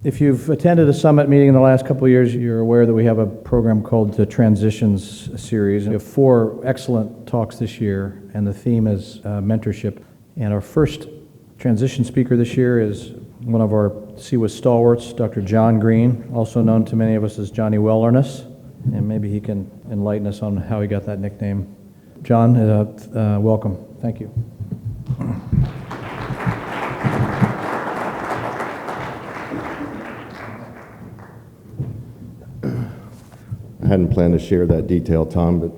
If you've attended a summit meeting in the last couple of years, you're aware that we have a program called the Transitions Series. We have 4 excellent talks this year, and the theme is mentorship. And our first transition speaker this year is one of our CWIS stalwarts, Dr. John Green, also known to many of us as Johnny Wellerness, and maybe he can enlighten us on how he got that nickname. John, welcome. Thank you. I hadn't planned to share that detail, Tom, but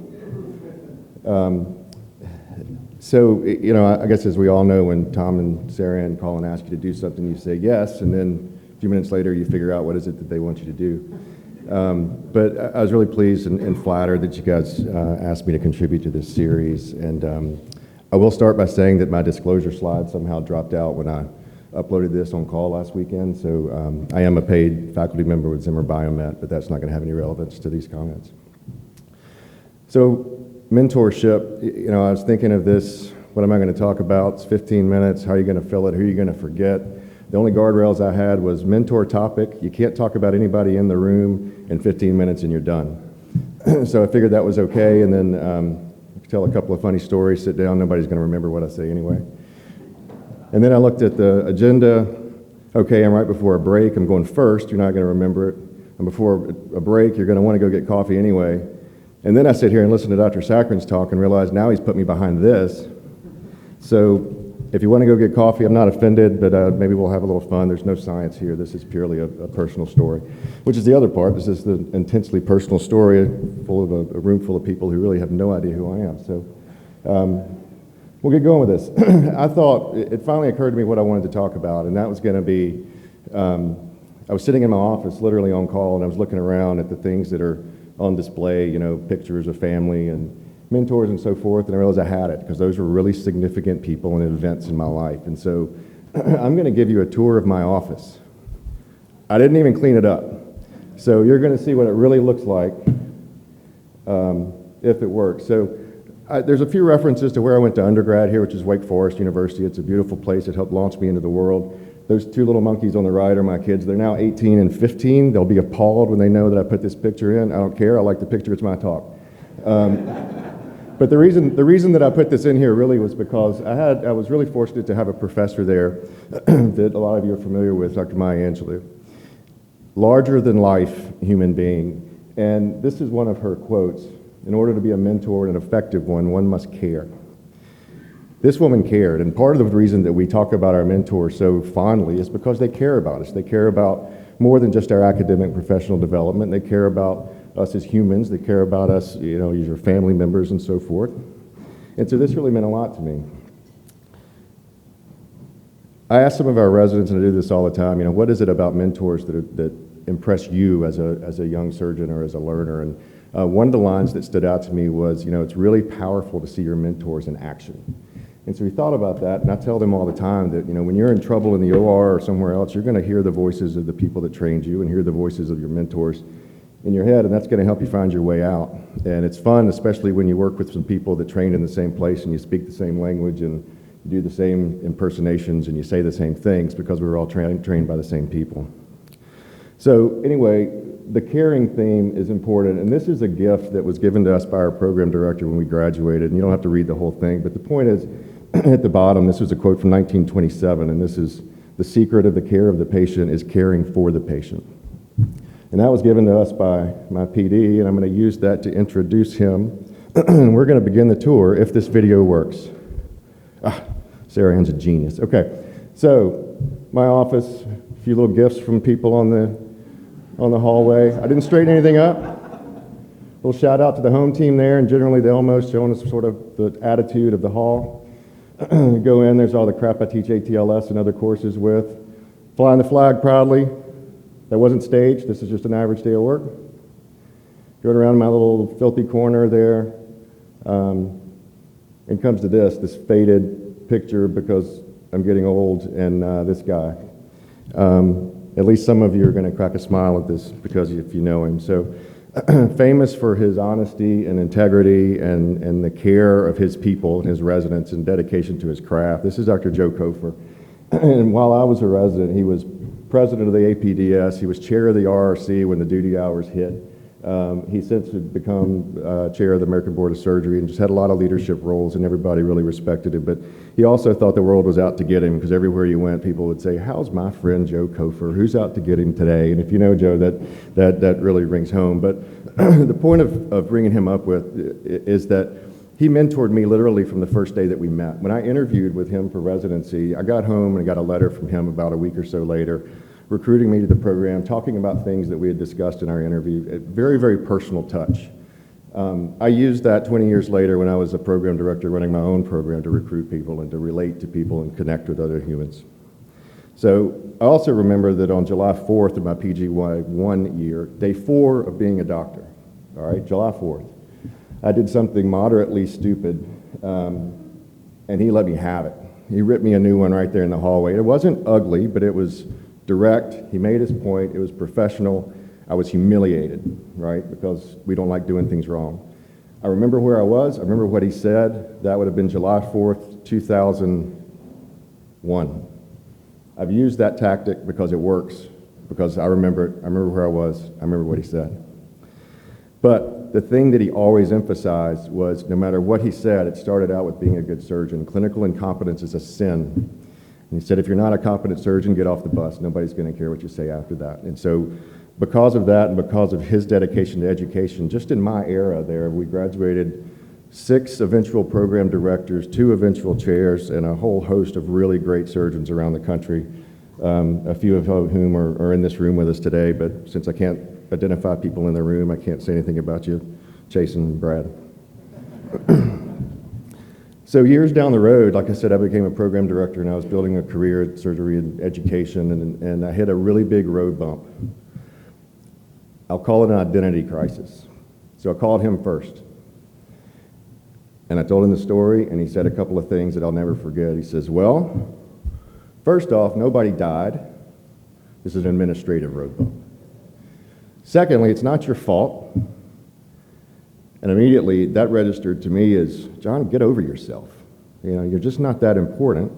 I guess as we all know, when Tom and Sarah Ann call and ask you to do something, you say yes, and then a few minutes later you figure out what is it that they want you to do. But I was really pleased and flattered that you guys asked me to contribute to this series, and I will start by saying that my disclosure slide somehow dropped out when I uploaded this on call last weekend, so I am a paid faculty member with Zimmer Biomet, but that's not going to have any relevance to these comments. So, mentorship, I was thinking of this, what am I going to talk about? It's 15 minutes, how are you going to fill it, who are you going to forget? The only guardrails I had was mentor topic. You can't talk about anybody in the room in 15 minutes and you're done. So I figured that was okay, and then tell a couple of funny stories, sit down, nobody's going to remember what I say anyway. And then I looked at the agenda. Okay, I'm right before a break. I'm going first. You're not going to remember it. And before a break, you're going to want to go get coffee anyway. And then I sit here and listen to Dr. Saccharin's talk and realize now he's put me behind this. So if you want to go get coffee, I'm not offended, but maybe we'll have a little fun. There's no science here. This is purely a personal story, which is the other part. This is the intensely personal story full of a room full of people who really have no idea who I am. So we'll get going with this. I thought, it finally occurred to me what I wanted to talk about, and that was going to be, I was sitting in my office, literally on call, and I was looking around at the things that are on display, pictures of family and mentors and so forth, and I realized I had it, because those were really significant people and events in my life. And so I'm going to give you a tour of my office. I didn't even clean it up. So you're going to see what it really looks like if it works. So there's a few references to where I went to undergrad here, which is Wake Forest University. It's a beautiful place. It helped launch me into the world. Those 2 little monkeys on the right are my kids. They're now 18 and 15. They'll be appalled when they know that I put this picture in. I don't care. I like the picture. It's my talk. But the reason that I put this in here really was because I was really fortunate to have a professor there that a lot of you are familiar with, Dr. Maya Angelou. Larger than life human being. And this is one of her quotes. In order to be a mentor and an effective one must care. This woman cared, and part of the reason that we talk about our mentors so fondly is because they care about us. They care about more than just our academic professional development. They care about us as humans. They care about us, as your family members and so forth. And so this really meant a lot to me. I ask some of our residents, and I do this all the time, what is it about mentors that impress you as a young surgeon or as a learner? And one of the lines that stood out to me was, it's really powerful to see your mentors in action. And so we thought about that, and I tell them all the time that, when you're in trouble in the OR or somewhere else, you're going to hear the voices of the people that trained you and hear the voices of your mentors in your head, and that's going to help you find your way out. And it's fun, especially when you work with some people that trained in the same place and you speak the same language and you do the same impersonations and you say the same things, because we were all trained by the same people. So anyway, the caring theme is important, and this is a gift that was given to us by our program director when we graduated, and you don't have to read the whole thing, but the point is, at the bottom, this was a quote from 1927, and this is, "The secret of the care of the patient is caring for the patient." And that was given to us by my PD, and I'm going to use that to introduce him. And we're going to begin the tour if this video works. Sarah Ann's a genius. Okay, so my office, a few little gifts from people on the hallway. I didn't straighten anything up. A little shout out to the home team there, and generally they almost showing us sort of the attitude of the hall. Go in, there's all the crap I teach ATLS and other courses with. Flying the flag proudly. That wasn't staged, this is just an average day of work. Going around my little filthy corner there, and comes to this faded picture because I'm getting old, and this guy. At least some of you are going to crack a smile at this because if you know him. So famous for his honesty and integrity and the care of his people and his residents and dedication to his craft. This is Dr. Joe Kofer. And while I was a resident, he was president of the APDS. He was chair of the RRC when the duty hours hit. He since had become chair of the American Board of Surgery and just had a lot of leadership roles, and everybody really respected him. But he also thought the world was out to get him, because everywhere you went, people would say, "How's my friend Joe Kofer? Who's out to get him today?" And if you know Joe, that really rings home. But the point of bringing him up with is that he mentored me literally from the first day that we met. When I interviewed with him for residency, I got home and I got a letter from him about a week or so later, recruiting me to the program, talking about things that we had discussed in our interview. A very, very personal touch. I used that 20 years later when I was a program director running my own program to recruit people and to relate to people and connect with other humans. So I also remember that on July 4th of my PGY1 year, day 4 of being a doctor, all right, July 4th, I did something moderately stupid, and he let me have it. He ripped me a new one right there in the hallway. It wasn't ugly, but it was direct. He made his point. It was professional. I was humiliated, right, because we don't like doing things wrong. I remember where I was. I remember what he said. That would have been July 4th, 2001. I've used that tactic because it works, because I remember it. I remember where I was. I remember what he said. But the thing that he always emphasized was, no matter what he said, it started out with being a good surgeon. Clinical incompetence is a sin. And he said, if you're not a competent surgeon, get off the bus. Nobody's going to care what you say after that. And so because of that and because of his dedication to education, just in my era there, we graduated 6 eventual program directors, 2 eventual chairs, and a whole host of really great surgeons around the country, a few of whom are in this room with us today. But since I can't identify people in the room, I can't say anything about you, Chase and Brad. So years down the road, like I said, I became a program director and I was building a career in surgery and education, and I hit a really big road bump. I'll call it an identity crisis. So I called him first. And I told him the story, and he said a couple of things that I'll never forget. He says, well, first off, nobody died. This is an administrative road bump. Secondly, it's not your fault. And immediately that registered to me as, John, get over yourself. You know, you're just not that important.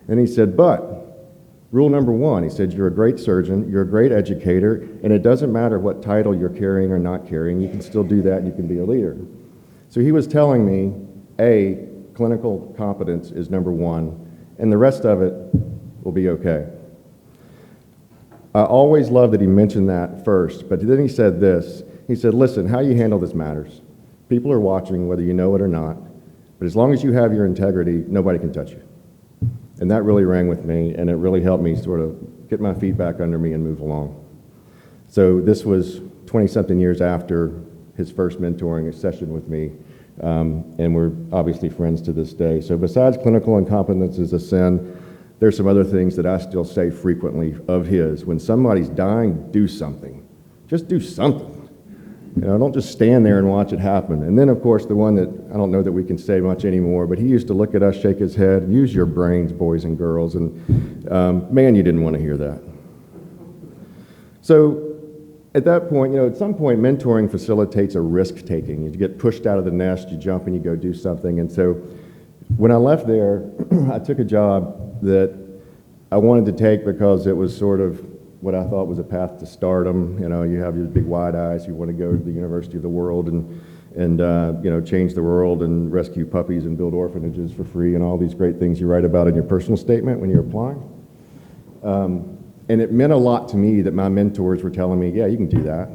And he said, but rule number 1, he said, you're a great surgeon, you're a great educator, and it doesn't matter what title you're carrying or not carrying, you can still do that and you can be a leader. So he was telling me, A, clinical competence is number 1, and the rest of it will be okay. I always loved that he mentioned that first, but then he said this. He said, listen, how you handle this matters. People are watching whether you know it or not, but as long as you have your integrity, nobody can touch you. And that really rang with me, and it really helped me sort of get my feet back under me and move along. So this was 20-something years after his first mentoring session with me, and we're obviously friends to this day. So besides clinical incompetence is a sin, there's some other things that I still say frequently of his. When somebody's dying, do something. Just do something. You know, don't just stand there and watch it happen. And then, of course, the one that I don't know that we can say much anymore, but he used to look at us, shake his head, use your brains, boys and girls, and man, you didn't want to hear that. So at that point, you know, at some point, mentoring facilitates a risk-taking. You get pushed out of the nest, you jump and you go do something. And so when I left there, I took a job that I wanted to take because it was sort of what I thought was a path to stardom. You know, you have your big wide eyes, you want to go to the University of the World and you know, change the world and rescue puppies and build orphanages for free and all these great things you write about in your personal statement when you're applying. And it meant a lot to me that my mentors were telling me, yeah, you can do that.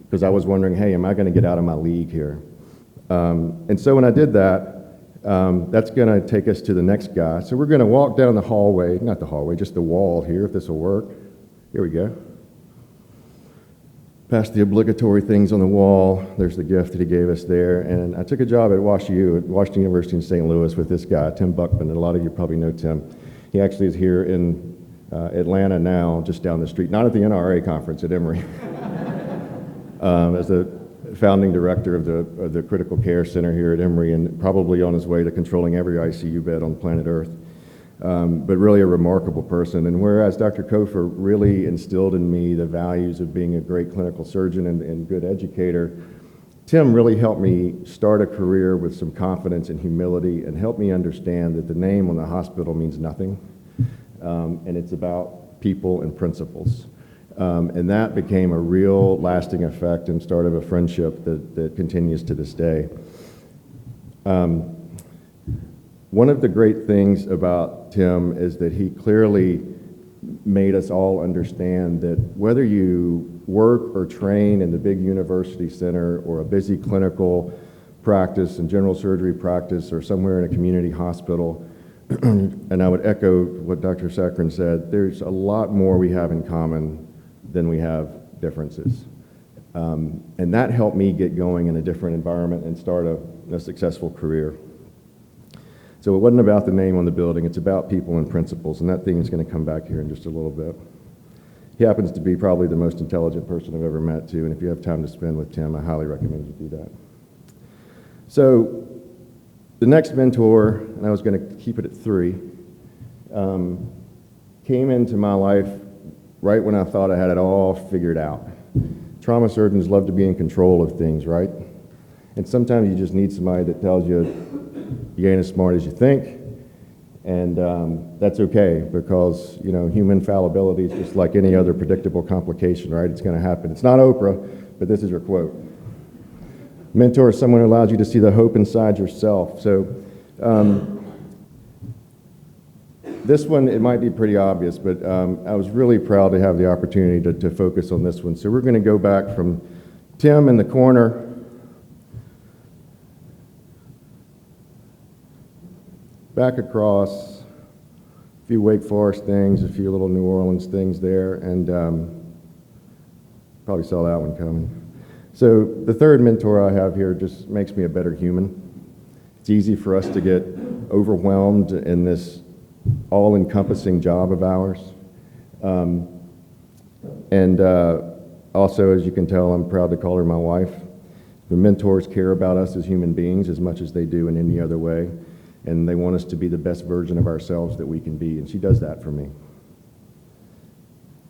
Because I was wondering, hey, am I going to get out of my league here? And so when I did that, that's going to take us to the next guy. So we're going to walk down the hallway, not the hallway, just the wall here, if this will work. Here we go. Past the obligatory things on the wall. There's the gift that he gave us there. And I took a job at Washington University in St. Louis with this guy, Tim Buckman, and a lot of you probably know Tim. He actually is here in Atlanta now, just down the street, not at the NRA conference at Emory, as the founding director of the Critical Care Center here at Emory, and probably on his way to controlling every ICU bed on planet Earth. But really a remarkable person. And whereas Dr. Kofer really instilled in me the values of being a great clinical surgeon and good educator, Tim really helped me start a career with some confidence and humility and helped me understand that the name on the hospital means nothing. And it's about people, and principles. And that became a real lasting effect and start of a friendship that continues to this day. One of the great things about Tim is that he clearly made us all understand that whether you work or train in the big university center or a busy clinical practice and general surgery practice or somewhere in a community hospital, and I would echo what Dr. Saccharin said, there's a lot more we have in common than we have differences. And that helped me get going in a different environment and start a successful career. So it wasn't about the name on the building, it's about people and principles, and that thing is going to come back here in just a little bit. He happens to be probably the most intelligent person I've ever met, too, and if you have time to spend with Tim, I highly recommend you do that. So the next mentor, and I was going to keep it at 3, came into my life right when I thought I had it all figured out. Trauma surgeons love to be in control of things, right? And sometimes you just need somebody that tells you you ain't as smart as you think, and that's okay, because human fallibility is just like any other predictable complication, right? It's going to happen. It's not Oprah, but this is her quote. Mentor is someone who allows you to see the hope inside yourself. So this one, it might be pretty obvious, but I was really proud to have the opportunity to focus on this one. So we're going to go back from Tim in the corner back across, a few Wake Forest things, a few little New Orleans things there, and probably saw that one coming. So the third mentor I have here just makes me a better human. It's easy for us to get overwhelmed in this all-encompassing job of ours. Also, as you can tell, I'm proud to call her my wife. The mentors care about us as human beings as much as they do in any other way, and they want us to be the best version of ourselves that we can be, and she does that for me.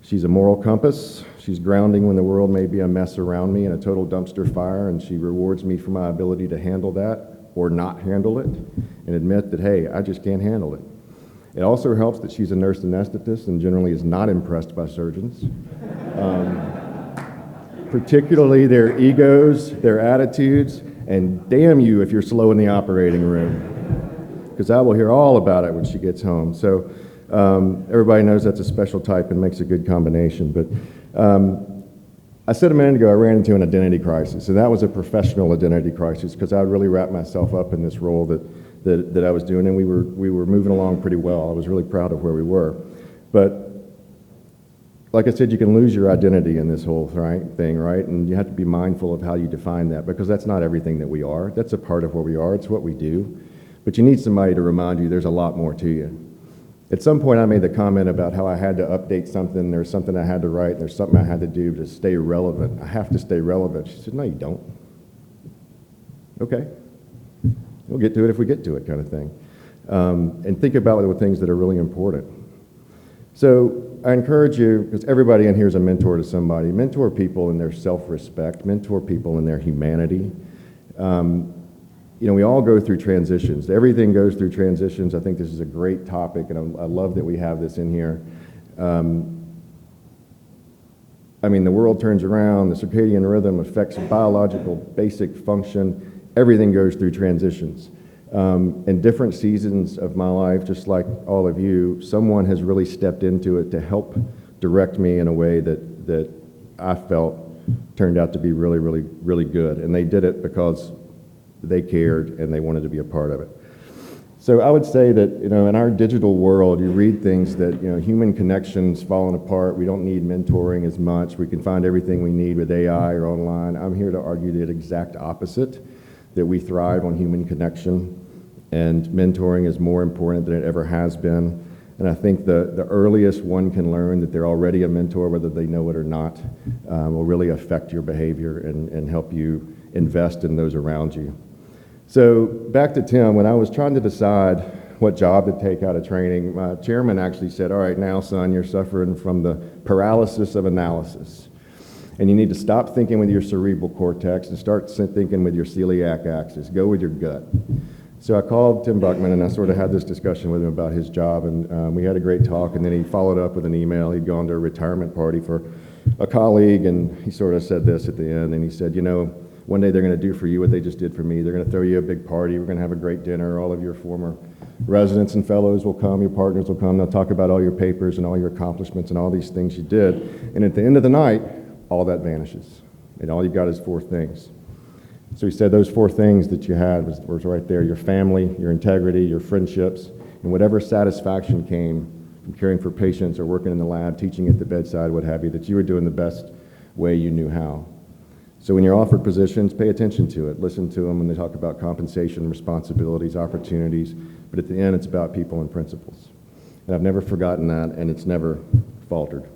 She's a moral compass. She's grounding when the world may be a mess around me and a total dumpster fire, and she rewards me for my ability to handle that or not handle it and admit that, hey, I just can't handle it. It also helps that she's a nurse anesthetist and generally is not impressed by surgeons, particularly their egos, their attitudes, and damn you if you're slow in the operating room, because I will hear all about it when she gets home. So everybody knows that's a special type and makes a good combination. But I said a minute ago I ran into an identity crisis, and that was a professional identity crisis because I really wrapped myself up in this role that I was doing, and we were moving along pretty well. I was really proud of where we were. But like I said, you can lose your identity in this whole thing, right? And you have to be mindful of how you define that, because that's not everything that we are. That's a part of what we are. It's what we do. But you need somebody to remind you there's a lot more to you. At some point, I made the comment about how I had to update something. There's something I had to write. There's something I had to do to stay relevant. I have to stay relevant. She said, no, you don't. Okay. We'll get to it if we get to it, kind of thing. And think about the things that are really important. So I encourage you, because everybody in here is a mentor to somebody, mentor people in their self-respect, mentor people in their humanity. We all go through transitions. Everything goes through transitions. I think this is a great topic, and I love that we have this in here. The world turns around. The circadian rhythm affects biological basic function. Everything goes through transitions. In different seasons of my life, just like all of you, someone has really stepped into it to help direct me in a way that I felt turned out to be really, really, really good. And they did it because they cared and they wanted to be a part of it. So I would say that, in our digital world, you read things that, human connections falling apart. We don't need mentoring as much. We can find everything we need with AI or online. I'm here to argue the exact opposite, that we thrive on human connection, and mentoring is more important than it ever has been. And I think the earliest one can learn that they're already a mentor, whether they know it or not, will really affect your behavior and help you invest in those around you. So back to Tim, when I was trying to decide what job to take out of training, my chairman actually said, all right, now, son, you're suffering from the paralysis of analysis. And you need to stop thinking with your cerebral cortex and start thinking with your celiac axis. Go with your gut. So I called Tim Buckman, and I sort of had this discussion with him about his job, and we had a great talk, and then he followed up with an email. He'd gone to a retirement party for a colleague, and he sort of said this at the end, and he said, you know, one day they're going to do for you what they just did for me. They're going to throw you a big party. We're going to have a great dinner. All of your former residents and fellows will come. Your partners will come. They'll talk about all your papers and all your accomplishments and all these things you did. And at the end of the night, all that vanishes. And all you've got is 4 things. So he said those 4 things that you had was right there: your family, your integrity, your friendships, and whatever satisfaction came from caring for patients or working in the lab, teaching at the bedside, what have you, that you were doing the best way you knew how. So when you're offered positions, pay attention to it. Listen to them when they talk about compensation, responsibilities, opportunities. But at the end, it's about people and principles. And I've never forgotten that, and it's never faltered.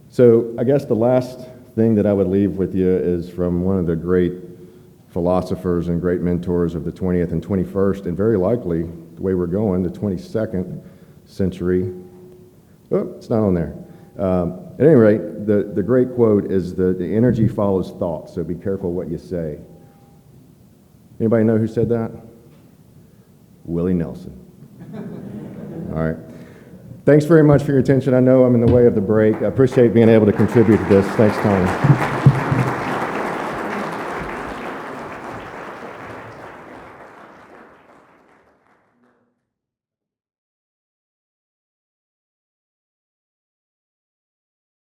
So I guess the last thing that I would leave with you is from one of the great philosophers and great mentors of the 20th and 21st, and very likely, the way we're going, the 22nd century. Oh, it's not on there. At any rate, the great quote is the energy follows thought, so be careful what you say. Anybody know who said that? Willie Nelson. All right. Thanks very much for your attention. I know I'm in the way of the break. I appreciate being able to contribute to this. Thanks, Tony.